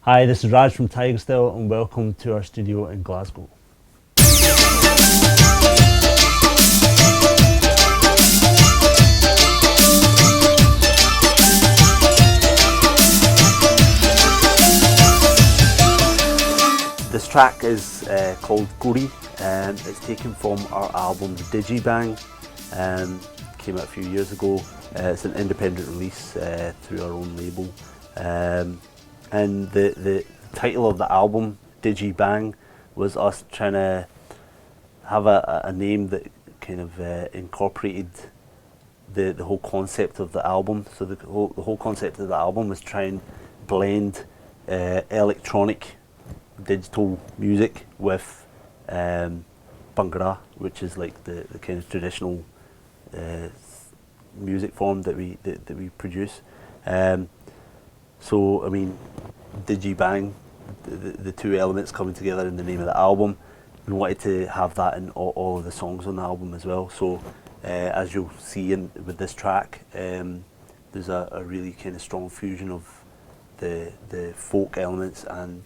Hi, this is Raj from Tigerstyle and welcome to our studio in Glasgow. This track is called Gori. It's taken from our album Digibang. Came out a few years ago. It's an independent release through our own label. And the title of the album, Digibang, was us trying to have a name that kind of incorporated the whole concept of the album. So the whole concept of the album was try and blend electronic digital music with Bhangra, which is like the kind of traditional music form that we produce. So I mean, Digibang, the two elements coming together in the name of the album. We wanted to have that in all of the songs on the album as well. So as you'll see with this track, there's a really kind of strong fusion of the folk elements and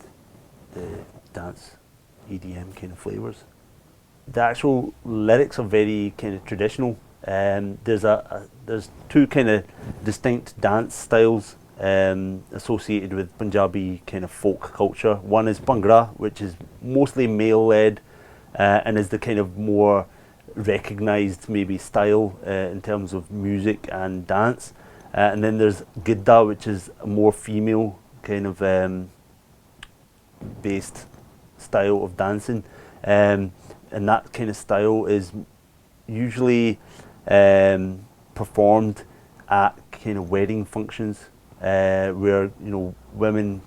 the dance EDM kind of flavours. The actual lyrics are very kind of traditional. There's two kind of distinct dance styles associated with Punjabi kind of folk culture. One is Bhangra, which is mostly male-led and is the kind of more recognised maybe style in terms of music and dance. And then there's Gidda, which is a more female kind of based style of dancing, and that kind of style is usually performed at kind of wedding functions, where women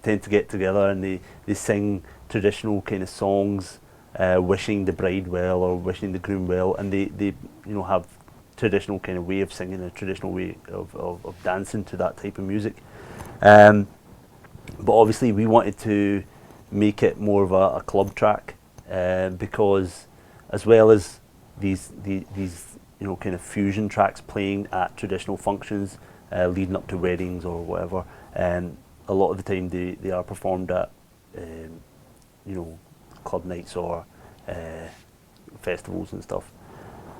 tend to get together and they sing traditional kind of songs, wishing the bride well or wishing the groom well, and they have traditional kind of way of singing, a traditional way of dancing to that type of music. But obviously we wanted to make it more of a club track, because as well as these kind of fusion tracks playing at traditional functions, leading up to weddings or whatever, a lot of the time they are performed at club nights or festivals and stuff.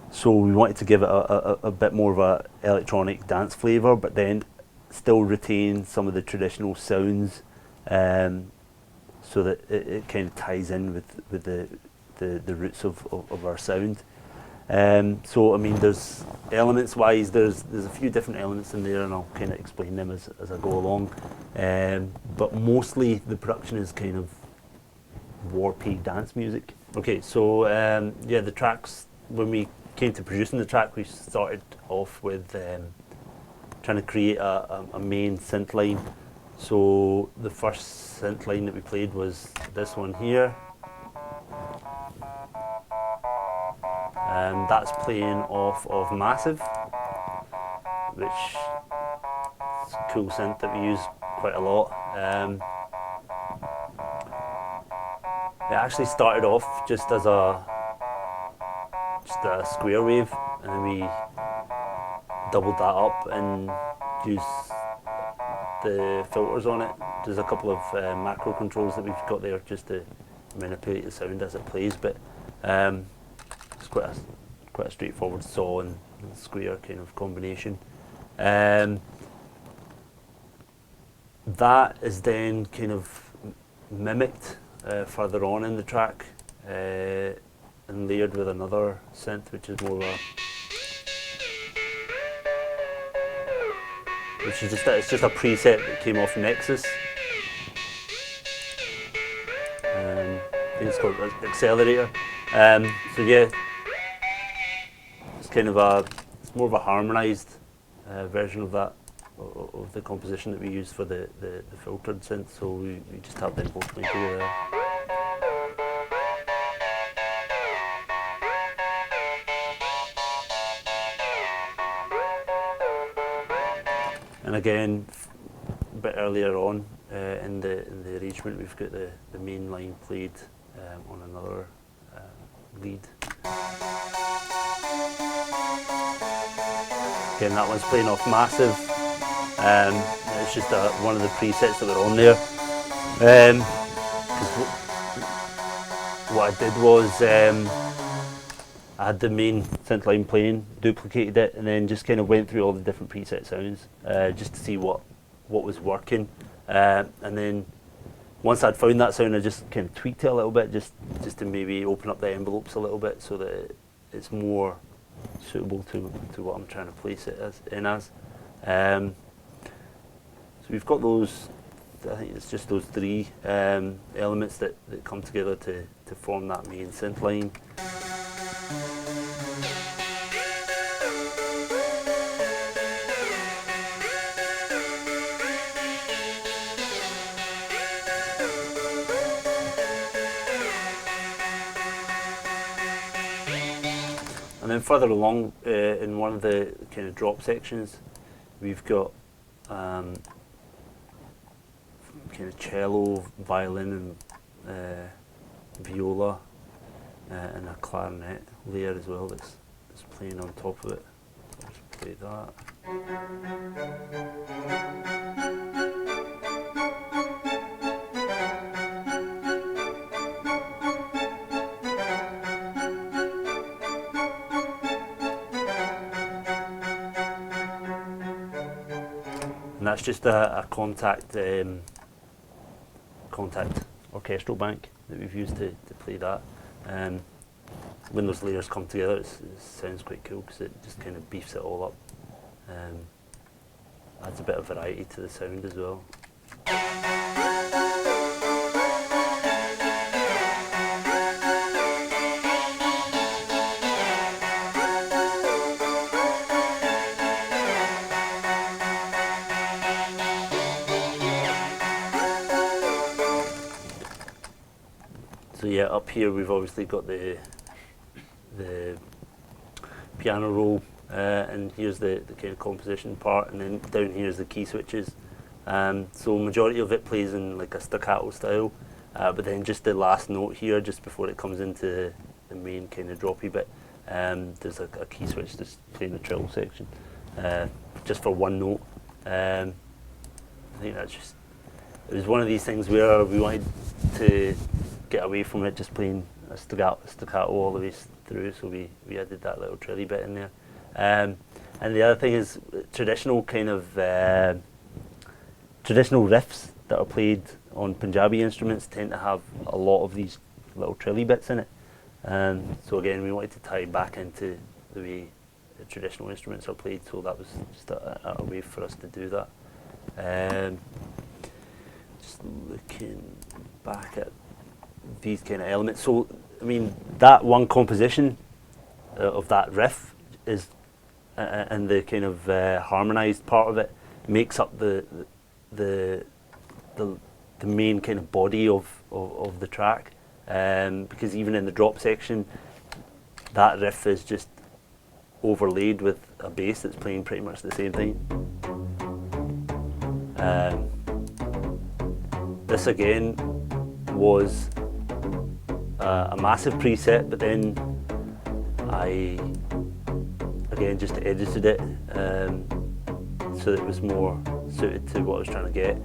So we wanted to give it a bit more of a electronic dance flavour, but then still retain some of the traditional sounds, so that it kind of ties in with the roots of our sound. So I mean, there's elements wise, there's a few different elements in there, and I'll kind of explain them as I go along. But mostly the production is kind of warpy dance music. Okay, so yeah, the tracks, when we came to producing the track, we started off with trying to create a main synth line. So the first synth line that we played was this one here. That's playing off of Massive, which is a cool synth that we use quite a lot. It actually started off just as a square wave, and then we doubled that up and used the filters on it. There's a couple of macro controls that we've got there just to manipulate the sound as it plays, but it's quite a straightforward saw and square kind of combination. That is then kind of mimicked further on in the track, and layered with another synth, which is more of a, it's just a preset that came off Nexus. I think it's called Accelerator. So yeah, it's kind of it's more of a harmonised version of that, of the composition that we use for the filtered synth. So we just have them both playing together. And again, a bit earlier on in the arrangement, we've got the main line played on another lead. Again, that one's playing off Massive. It's just one of the presets that were on there. What I did was I had the main synth line playing, duplicated it, and then just kind of went through all the different preset sounds just to see what was working. And then once I'd found that sound, I just kind of tweaked it a little bit, just to maybe open up the envelopes a little bit so that it's more suitable to what I'm trying to place it as. So we've got those. I think it's just those three elements that come together to form that main synth line. And then further along in one of the kind of drop sections, we've got kind of cello, violin, and viola, and a clarinet layer as well that's playing on top of it. So I'll just play that. And that's just a contact orchestral bank that we've used to play that. When those layers come together, it sounds quite cool because it just kind of beefs it all up. Adds a bit of variety to the sound as well. So yeah, up here we've obviously got the piano roll, and here's the kind of composition part, and then down here is the key switches. So majority of it plays in like a staccato style, but then just the last note here, just before it comes into the main kind of droppy bit, there's a key switch just playing the treble section, just for one note. I think that's just, it was one of these things where we wanted to get away from it just playing a staccato all the way through, so we added that little trilly bit in there. And the other thing is traditional kind of traditional riffs that are played on Punjabi instruments tend to have a lot of these little trilly bits in it. So again, we wanted to tie back into the way the traditional instruments are played, so that was just a way for us to do that. Just looking back at these kind of elements. So, I mean, that one composition of that riff is, and the kind of harmonized part of it makes up the main kind of body of the track. Because even in the drop section, that riff is just overlaid with a bass that's playing pretty much the same thing. This again was a massive preset, but then I again just edited it so that it was more suited to what I was trying to get.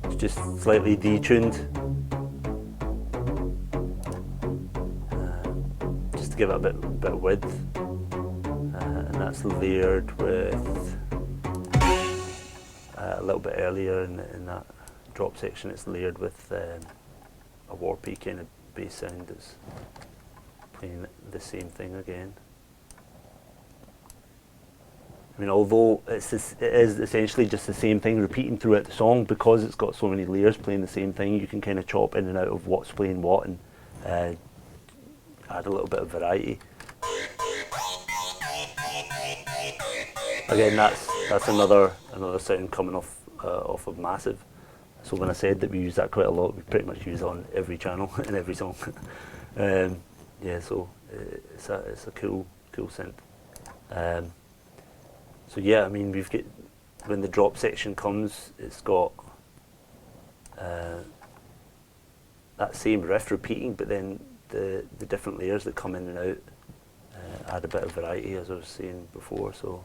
It's just slightly detuned, just to give it a bit of width, and that's layered with a little bit earlier in that drop section. It's layered with a warpy kind of bass sound that's playing the same thing again. I mean, although it is essentially just the same thing repeating throughout the song, because it's got so many layers playing the same thing, you can kind of chop in and out of what's playing what and add a little bit of variety. Again, that's another sound coming off of Massive. So when I said that we use that quite a lot, we pretty much use it on every channel in every song. Yeah, so it's a cool synth. So yeah, I mean, we've got, when the drop section comes, it's got that same riff repeating, but then the different layers that come in and out add a bit of variety, as I was saying before. So.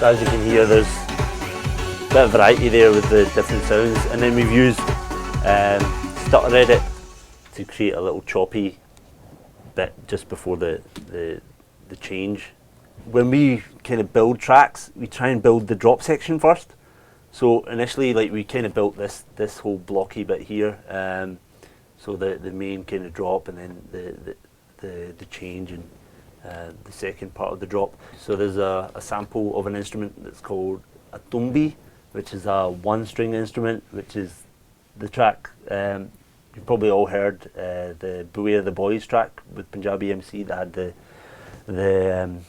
as you can hear, there's a bit of variety there with the different sounds, and then we've used stutter edit to create a little choppy bit just before the change. When we kind of build tracks, we try and build the drop section first. So initially, like, we kind of built this whole blocky bit here, so the main kind of drop, and then the change, and the second part of the drop. So there's a sample of an instrument that's called a tumbi, which is a one-string instrument, which is the track. You've probably all heard the Beware the Boys track with Punjabi MC that had the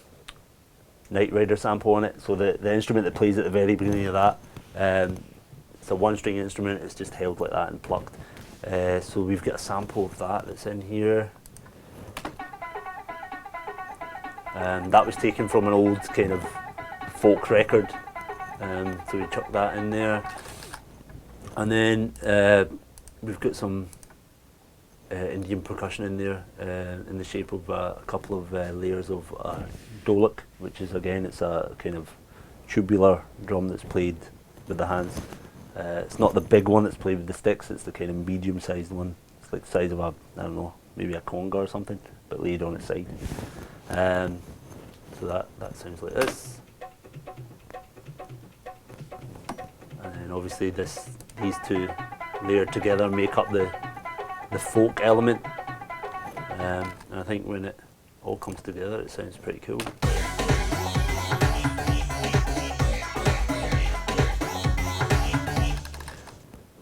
Knight Rider sample on it. So the instrument that plays at the very beginning of that, it's a one-string instrument. It's just held like that and plucked. So we've got a sample of that that's in here. That was taken from an old kind of folk record, so we chucked that in there. And then we've got some Indian percussion in there, in the shape of a couple of layers of dholak, which is, again, it's a kind of tubular drum that's played with the hands. It's not the big one that's played with the sticks, it's the kind of medium-sized one. It's like the size of a, I don't know, maybe a conga or something, but laid on its side. So that sounds like this. And then obviously these two layered together make up the folk element. And I think when it all comes together, it sounds pretty cool.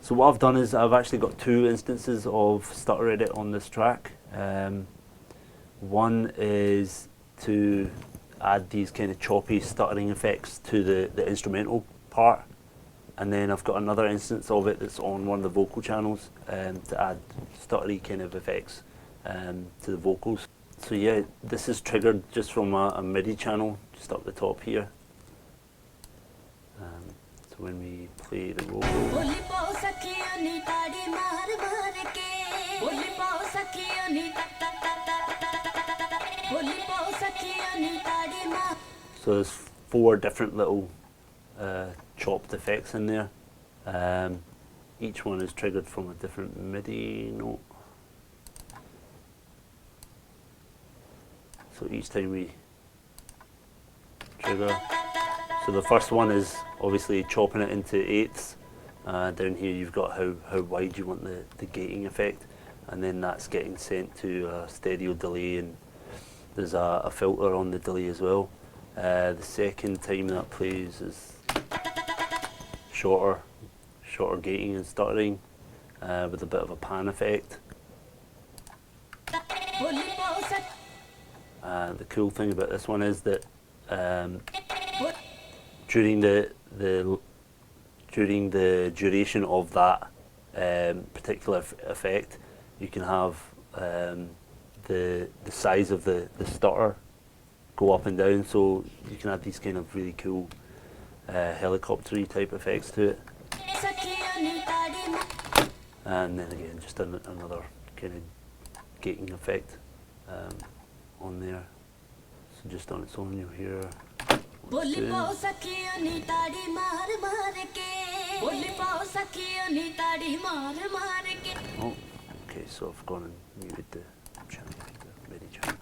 So what I've done is I've actually got two instances of stutter edit on this track. One is to add these kind of choppy stuttering effects to the instrumental part, and then I've got another instance of it that's on one of the vocal channels to add stuttery kind of effects to the vocals. So yeah, this is triggered just from a MIDI channel just up the top here. So when we play the vocal, so there's 4 different little chopped effects in there. Each one is triggered from a different MIDI note. So each time we trigger, so the first one is obviously chopping it into 8ths. Down here you've got how wide you want the gating effect, and then that's getting sent to a stereo delay, and there's a filter on the delay as well. The second time that plays is shorter gating and stuttering with a bit of a pan effect. The cool thing about this one is that during the duration of that particular effect, you can have the size of the stutter go up and down, so you can add these kind of really cool helicopter-y type effects to it. And then again, just another kind of gating effect on there. So just on its own, you'll hear. Oh, okay, so I've gone and muted the channel, the MIDI channel.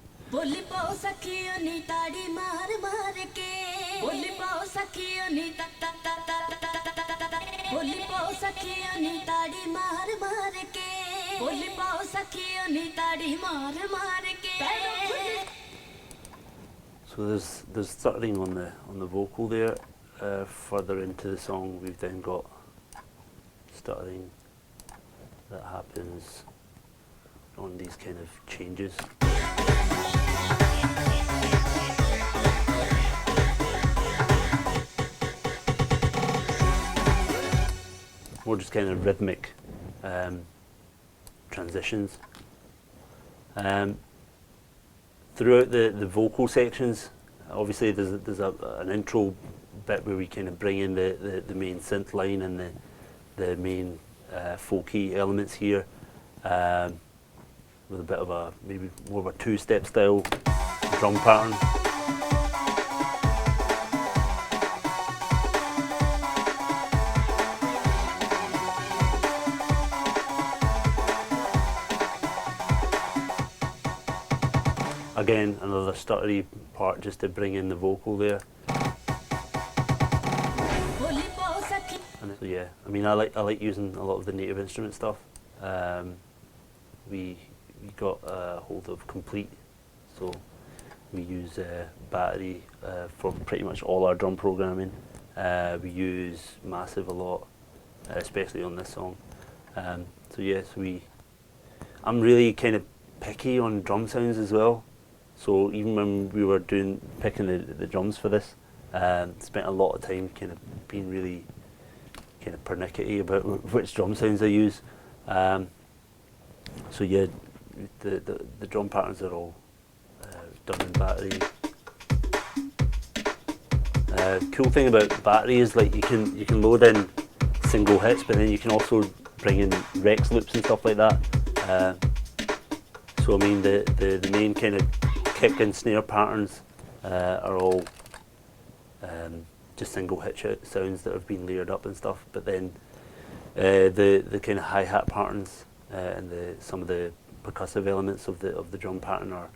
So there's stuttering on the vocal there. Further into the song, we've then got stuttering that happens on these kind of changes. More just kind of rhythmic transitions. Throughout the vocal sections, obviously there's an intro bit where we kind of bring in the main synth line and the main folky elements here, with a bit of a maybe more of a 2-step style drum pattern. again, another stuttery part just to bring in the vocal there. And so yeah, I mean, I like using a lot of the native instrument stuff. We got a hold of Complete, so we use Battery for pretty much all our drum programming. We use Massive a lot, especially on this song. So yes, I'm really kind of picky on drum sounds as well. So even when we were picking the drums for this, spent a lot of time kind of being really kind of pernickety about which drum sounds I use. So yeah, the drum patterns are all done in Battery. Cool thing about Battery is like you can load in single hits, but then you can also bring in Rex loops and stuff like that. So I mean the main kind of kick and snare patterns are all just single hit sounds that have been layered up and stuff. But then the kind of hi-hat patterns and some of the percussive elements of the drum pattern are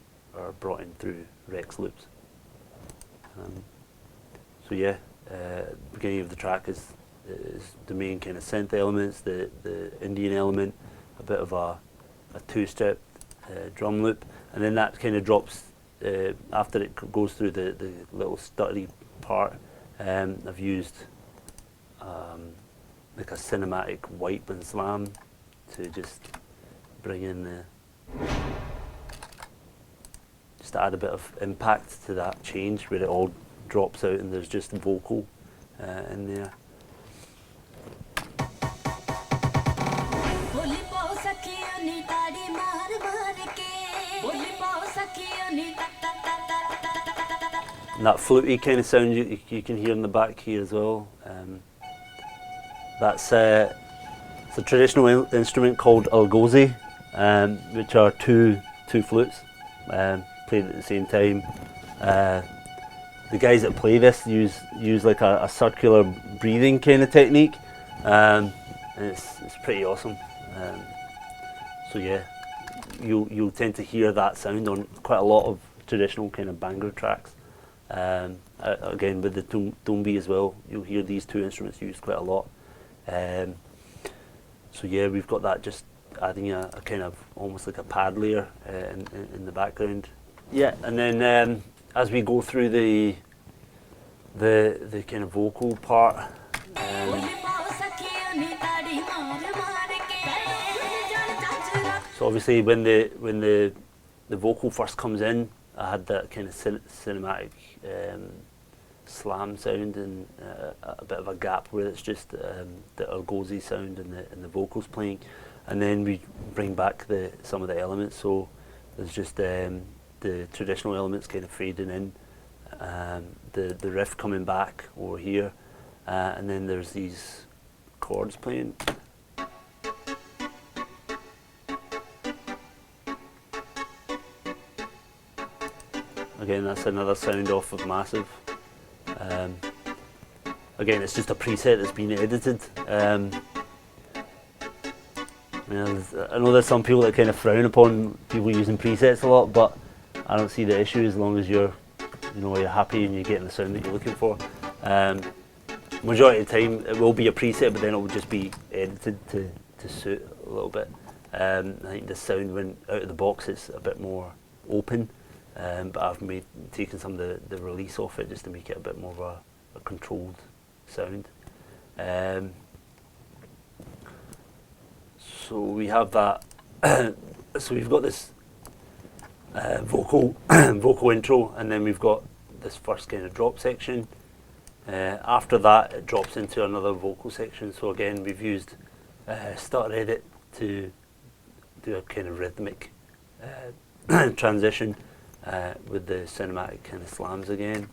brought in through Rex loops. So yeah, beginning of the track is the main kind of synth elements, the Indian element, a bit of a two-step drum loop, and then that kind of drops after it goes through the little stuttery part. I've used like a cinematic wipe and slam to just bring in just to add a bit of impact to that change where it all drops out and there's just vocal in there. And that fluty kind of sound you can hear in the back here as well. It's a traditional instrument called algozi, which are two flutes played at the same time. The guys that play this use like a circular breathing kind of technique, and it's pretty awesome. So yeah, you'll tend to hear that sound on quite a lot of traditional kind of Bhangra tracks. Again with the Tumbi as well, you'll hear these two instruments used quite a lot. So yeah, we've got that just adding a kind of almost like a pad layer in the background. Yeah, and then as we go through the kind of vocal part, so obviously when the vocal first comes in, I had that kind of cinematic slam sound and a bit of a gap where it's just the algozi sound and the vocals playing, and then we bring back some of the elements. So there's just the traditional elements kind of fading in, the riff coming back over here, and then there's these chords playing. Again, that's another sound off of Massive. Again, it's just a preset that's been edited. I know there's some people that kind of frown upon people using presets a lot, but I don't see the issue as long as you're happy and you're getting the sound that you're looking for. Majority of the time, it will be a preset, but then it will just be edited to suit a little bit. I think the sound, when out of the box, it's a bit more open. But I've taken some of the release off it just to make it a bit more of a controlled sound. So we have that. So we've got this vocal intro, and then we've got this first kind of drop section. After that, it drops into another vocal section. So again, we've used Stutter Edit to do a kind of rhythmic transition. With the cinematic kind of slams again.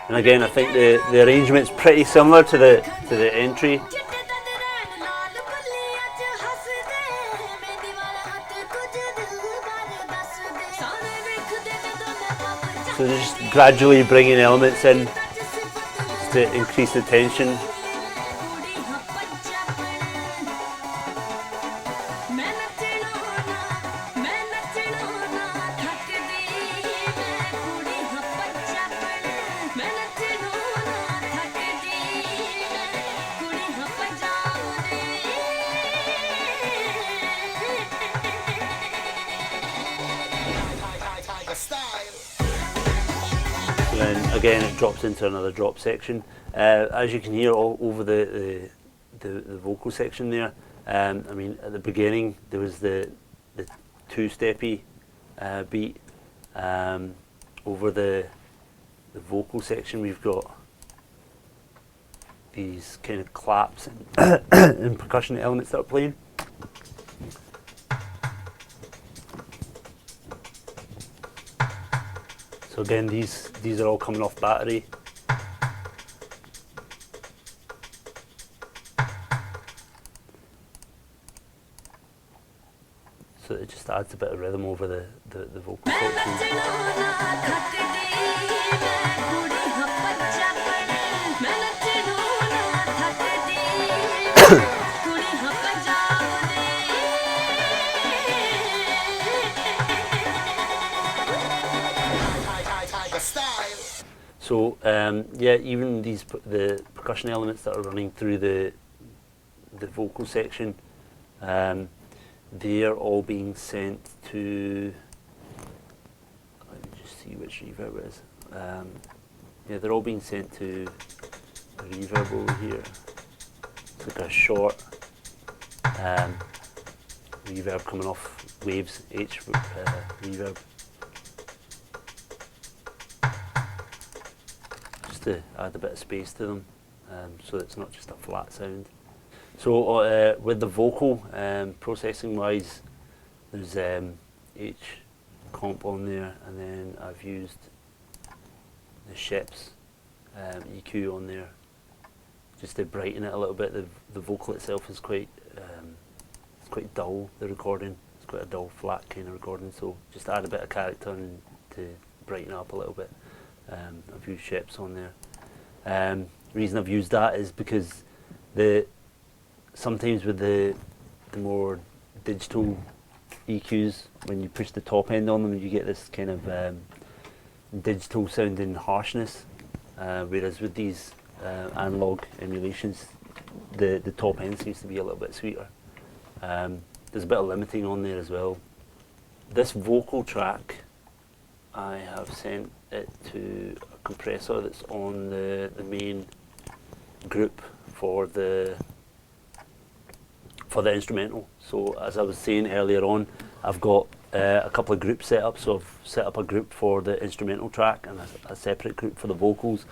And again, I think the arrangement's pretty similar to the entry. So just gradually bringing elements in. to increase the tension. So then again it drops into another drop section. As you can hear all over the vocal section there, I mean at the beginning there was the two-steppy beat. Over the vocal section we've got these kind of claps and percussion elements that are playing. So again, these are all coming off battery. So it just adds a bit of rhythm over the vocal section. So yeah, even the percussion elements that are running through the vocal section, they are all being sent to. Let me just see which reverb it is. Yeah, they're all being sent to a reverb over here. It's like a short reverb coming off Waves H reverb. To add a bit of space to them, so it's not just a flat sound. So with the vocal, processing wise, there's H comp on there, and then I've used the Ships EQ on there just to brighten it a little bit. The vocal itself is quite it's quite dull, the recording. It's quite a dull, flat kind of recording, so just add a bit of character and to brighten it up a little bit. I've used Ships on there. The reason I've used that is because sometimes with the more digital EQs, when you push the top end on them, you get this kind of digital sounding harshness, whereas with these analog emulations, the top end seems to be a little bit sweeter. There's a bit of limiting on there as well. This vocal track, I have sent it to a compressor that's on the main group for the instrumental. So as I was saying earlier on, I've got a couple of groups set up. So I've set up a group for the instrumental track and a separate group for the vocals.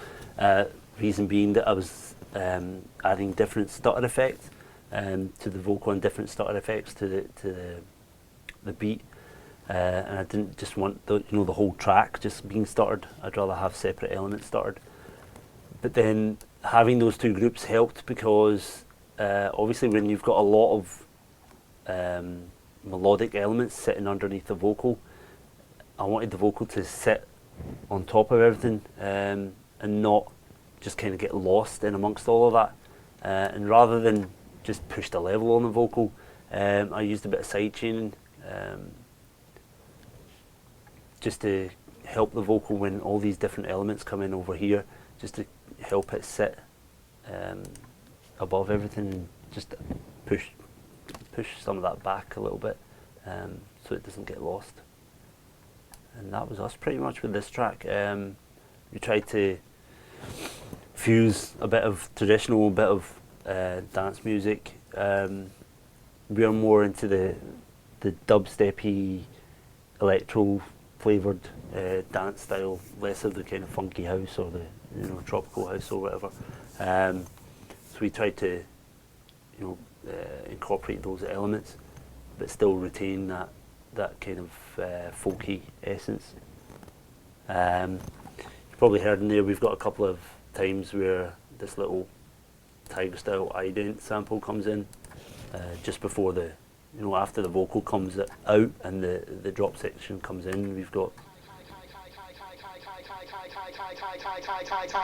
Reason being that I was adding different stutter effects to the vocal and different stutter effects to the beat. And I didn't just want the whole track just being stuttered. I'd rather have separate elements stuttered. But then having those two groups helped because obviously when you've got a lot of melodic elements sitting underneath the vocal, I wanted the vocal to sit on top of everything and not just kind of get lost in amongst all of that. And rather than just push the level on the vocal, I used a bit of side chaining. Just to help the vocal when all these different elements come in over here, just to help it sit above everything and just push some of that back a little bit so it doesn't get lost. And that was us pretty much with this track. We tried to fuse a bit of traditional, a bit of dance music. We are more into the dubsteppy, electro flavoured dance style, less of the kind of funky house or the tropical house or whatever. So we tried to incorporate those elements, but still retain that kind of folky essence. You've probably heard in there we've got a couple of times where this little Tigerstyle ident sample comes in just before after the vocal comes out and the drop section comes in. We've got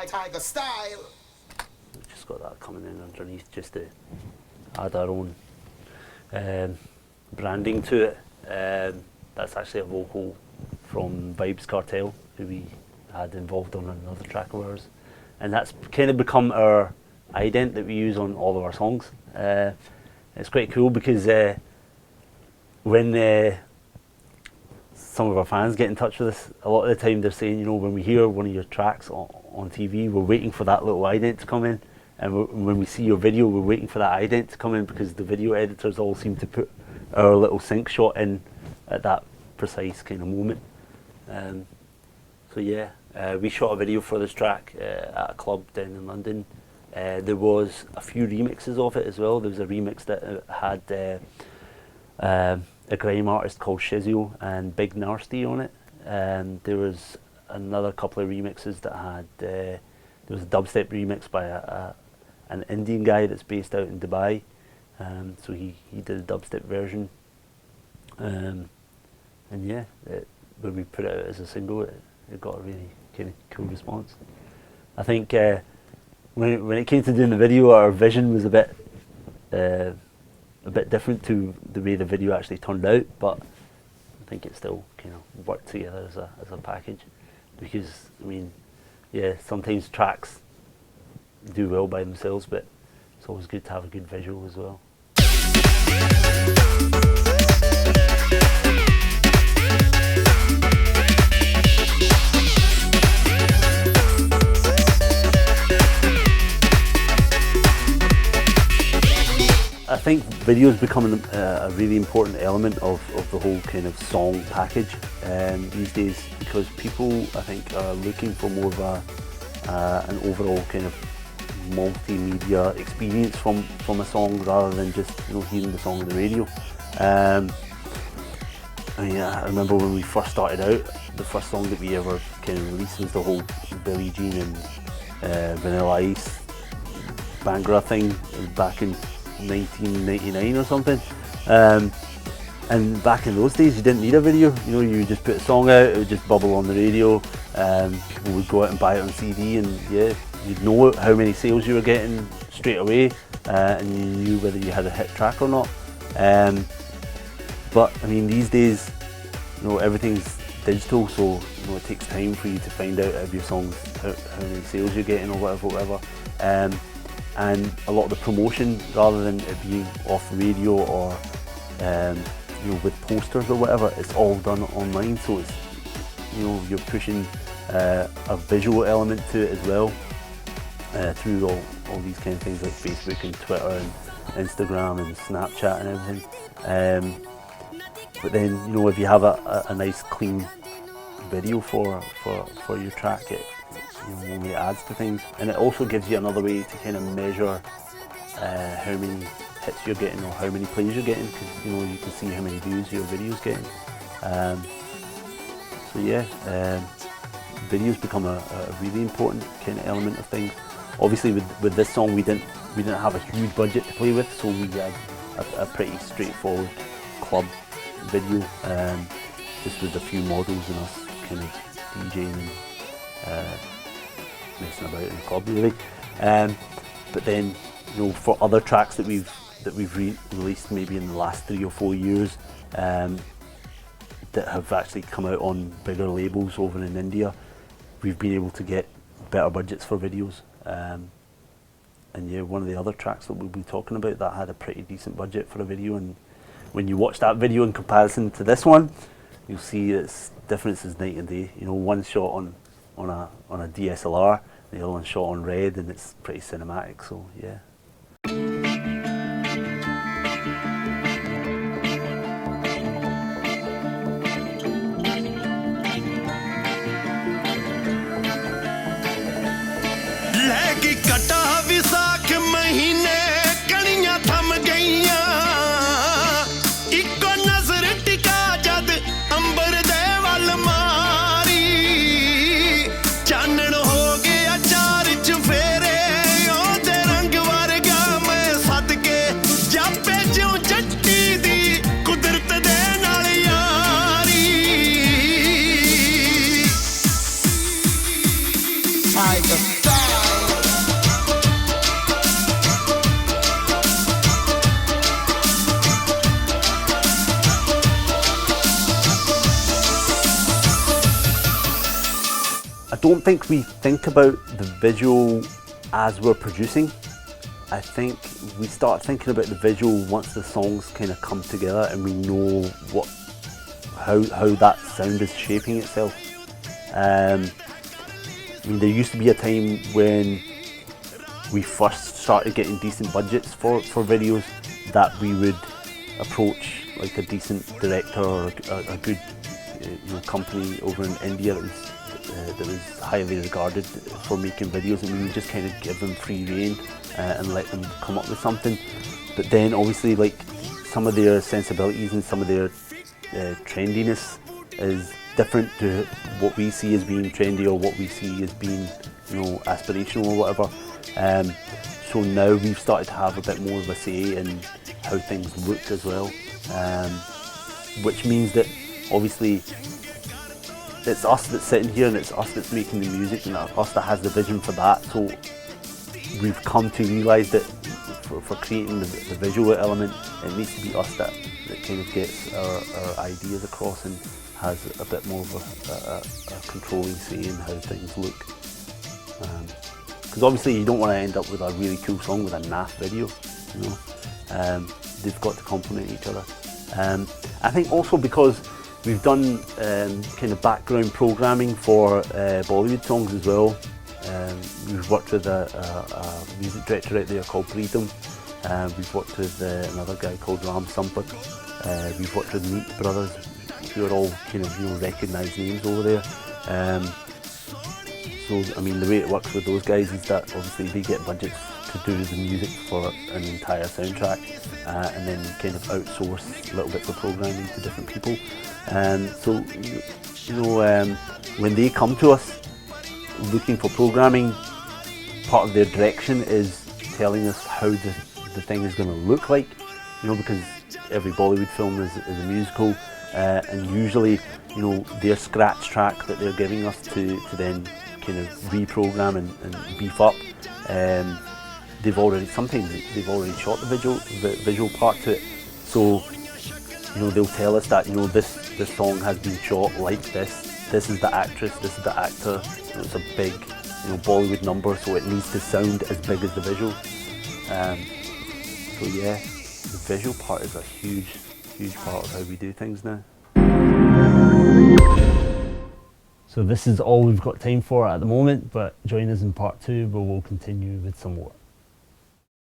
Tigerstyle. just got that coming in underneath just to add our own branding to it. That's actually a vocal from Vibes Cartel, who we had involved on another track of ours, and that's kind of become our ident that we use on all of our songs. It's quite cool because when some of our fans get in touch with us, a lot of the time they're saying, you know, when we hear one of your tracks on TV, we're waiting for that little ident to come in, and when we see your video, we're waiting for that ident to come in, because the video editors all seem to put our little sync shot in at that precise kind of moment. So yeah, we shot a video for this track at a club down in London. There was a few remixes of it as well. There was a remix that had a grime artist called Shizio and Big Nasty on it. There was another couple of remixes that had, there was a dubstep remix by an Indian guy that's based out in Dubai. So he did a dubstep version. And yeah, when we put it out as a single, it got a really kind of cool response. I think when it came to doing the video, our vision was a bit different to the way the video actually turned out, but I think it still kind of worked together as a package, because I mean, yeah, sometimes tracks do well by themselves, but it's always good to have a good visual as well. I think video is becoming a really important element of the whole kind of song package these days, because people, I think, are looking for more of an overall kind of multimedia experience from a song, rather than just, you know, hearing the song on the radio. I mean, I remember when we first started out, the first song that we ever kind of released was the whole Billie Jean and Vanilla Ice Bhangra thing back in 1999 or something. And back in those days, you didn't need a video. You know, you just put a song out, it would just bubble on the radio. People would go out and buy it on CD, and yeah, you'd know how many sales you were getting straight away, and you knew whether you had a hit track or not. But I mean, these days, you know, everything's digital, so you know, it takes time for you to find out of your songs how many sales you're getting or whatever. And a lot of the promotion, rather than it being off radio or you know, with posters or whatever, it's all done online. So it's, you know, you're pushing a visual element to it as well, through all these kind of things like Facebook and Twitter and Instagram and Snapchat and everything. But then, you know, if you have a nice clean video for your track, it, you know, only adds to things, and it also gives you another way to kind of measure how many hits you're getting or how many plays you're getting, because you know, you can see how many views your video's getting. So yeah, videos become a really important kind of element of things. Obviously, with this song, we didn't have a huge budget to play with, so we had a pretty straightforward club video, just with a few models and us kind of DJing and messing about in the club, really. But then, you know, for other tracks that we've released maybe in the last 3 or 4 years, that have actually come out on bigger labels over in India, we've been able to get better budgets for videos. And yeah, one of the other tracks that we'll be talking about that had a pretty decent budget for a video, and when you watch that video in comparison to this one, you'll see its difference is night and day. You know, one shot on a DSLR, the other one shot on Red, and it's pretty cinematic, so yeah. ਚਾਨਣ ਹੋ ਗਿਆ ਚਾਰ ਚੁਫੇਰੇ ਉਹਦੇ ਰੰਗ ਵਾਰੇ don't think we think about the visual as we're producing. I think we start thinking about the visual once the songs kind of come together and we know how that sound is shaping itself. I mean, there used to be a time when we first started getting decent budgets for videos that we would approach like a decent director or a good company over in India that was highly regarded for making videos, and we would just kind of give them free rein and let them come up with something. But then obviously like some of their sensibilities and some of their trendiness is different to what we see as being trendy or what we see as being aspirational or whatever. So now we've started to have a bit more of a say in how things look as well, which means that obviously it's us that's sitting here and it's us that's making the music and us that has the vision for that. So we've come to realise that for creating the visual element, it needs to be us that kind of gets our ideas across and has a bit more of a controlling say in how things look. Because obviously you don't want to end up with a really cool song with a naff video, they've got to complement each other. I think also because we've done kind of background programming for Bollywood songs as well. We've worked with a music director out there called Preetham. We've worked with another guy called Steinberg. We've worked with Meat Brothers, who are all kind of recognised names over there. So I mean, the way it works with those guys is that obviously they get budgets to do the music for an entire soundtrack, and then kind of outsource little bits of programming to different people. So when they come to us looking for programming, part of their direction is telling us how the thing is going to look like, because every Bollywood film is a musical, and usually their scratch track that they're giving us to then kind of reprogram and beef up, sometimes they've already shot the visual part to it. So they'll tell us that this song has been shot like this. This is the actress, this is the actor. It's a big Bollywood number, so it needs to sound as big as the visual. So yeah, the visual part is a huge part of how we do things now. So this is all we've got time for at the moment, but join us in part 2 where we'll continue with some more.